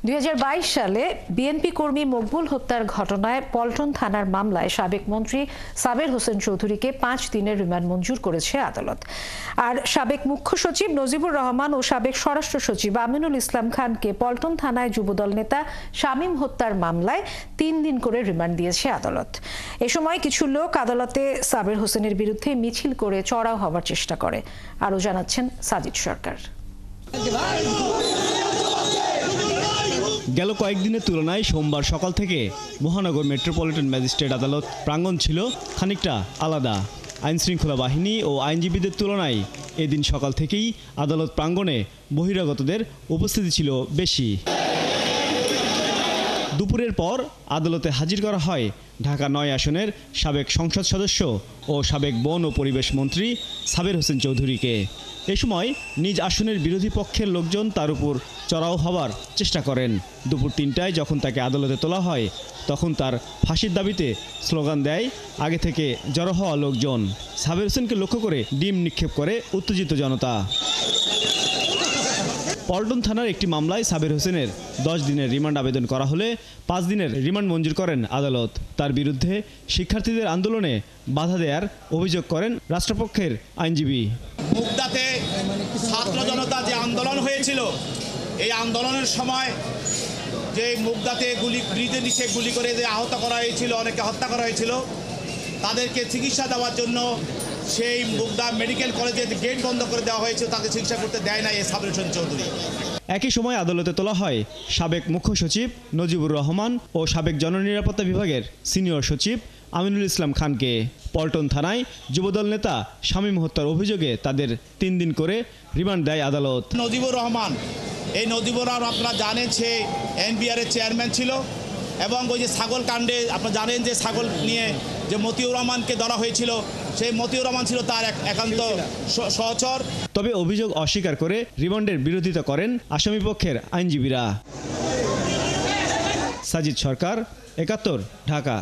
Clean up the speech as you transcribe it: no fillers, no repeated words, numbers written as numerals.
2022 সালে বিএনপি কর্মী মকবুল হত্যার ঘটনায় পল্টন থানার মামলায় সাবেক মন্ত্রী সাবের হোসেন চৌধুরীকে 5 দিনের রিমান্ড মঞ্জুর করেছে আদালত। আর সাবেক মুখ্য সচিব নজিবুর রহমান ও সাবেক স্বরাষ্ট্র সচিব আমিনুল ইসলাম খানকে পল্টন থানায় যুবদল নেতা শামীম হত্যার মামলায় 3 দিন করে রিমান্ড দিয়েছে আদালত। এ সময় কিছু লোক আদালতে সাবের হোসেনের বিরুদ্ধে মিছিল করে চড়াও হওয়ার চেষ্টা করে। আরও জানাচ্ছেন সাজিদ সরকার। গেল কয়েকদিনের তুলনায় সোমবার সকাল থেকে মহানগর মেট্রোপলিটন ম্যাজিস্ট্রেট আদালত প্রাঙ্গণ ছিল খানিকটা আলাদা। আইনশৃঙ্খলা বাহিনী ও আইনজীবীদের তুলনায় এদিন সকাল থেকেই আদালত প্রাঙ্গণে বহিরাগতদের উপস্থিতি ছিল বেশি। দুপুরের পর আদালতে হাজির করা হয় ঢাকা 9 আসনের সাবেক সংসদ সদস্য ও সাবেক বন ও পরিবেশ মন্ত্রী সাবের হোসেন চৌধুরীকে। এ সময় নিজ আসনের বিরোধী পক্ষের লোকজন তার উপর চড়াও হওয়ার চেষ্টা করেন। দুপুর 3টায় যখন তাকে আদালতে তোলা হয় তখন তার ফাঁসির দাবিতে স্লোগান দেয় আগে থেকে জড়ো হওয়া লোকজন। সাবের হোসেনকে লক্ষ্য করে ডিম নিক্ষেপ করে উত্তেজিত জনতা। পল্টন থানার একটি মামলায় সাবের হোসেনের 10 দিনের রিমান্ড আবেদন করা হলে 5 দিনের রিমান্ড মঞ্জুর করেন আদালত। তার বিরুদ্ধে শিক্ষার্থীদের আন্দোলনে বাধা দেওয়ার অভিযোগ করেন রাষ্ট্রপক্ষের আইনজীবী। মুগদাতে ছাত্র জনতা যে আন্দোলন হয়েছিল, এই আন্দোলনের সময় যে মুগদাতে ব্রিজের নিচে গুলি করে যে আহত করা হয়েছিল, অনেকে হত্যা করা হয়েছিল, তাদেরকে চিকিৎসা দেওয়ার জন্য সেই মুগদা মেডিকেল কলেজে গেট বন্ধ করে দেওয়া হয়েছিল, তাদের চিকিৎসা করতে দেয় না এই সাবের হোসেন চৌধুরী। একই সময় আদালতে তোলা হয় সাবেক মুখ্য সচিব নজিবুর রহমান ও সাবেক জননিরাপত্তা বিভাগের সিনিয়র সচিব আমিনুল ইসলাম খানকে। পল্টন থানায় যুবদল নেতা শামীম হত্যার অভিযোগে তাদের 3 দিন করে রিমান্ড দেয় আদালত। নজিবুর রহমান, এই নজিবুর রহমান আপনারা জানেন সে এনবিআরের চেয়ারম্যান ছিল এবং ওই যে ছাগল কাণ্ডে আপনারা জানেন যে ছাগল নিয়ে যে মতিউর রহমানকে ধরা হয়েছিল, সেই মতিউর রহমান ছিল তার একান্ত সহচর। তবে অভিযোগ অস্বীকার করে রিমান্ডের বিরোধিতা করেন আসামিপক্ষের আইনজীবীরা। সাজিদ সরকার, 71, ঢাকা।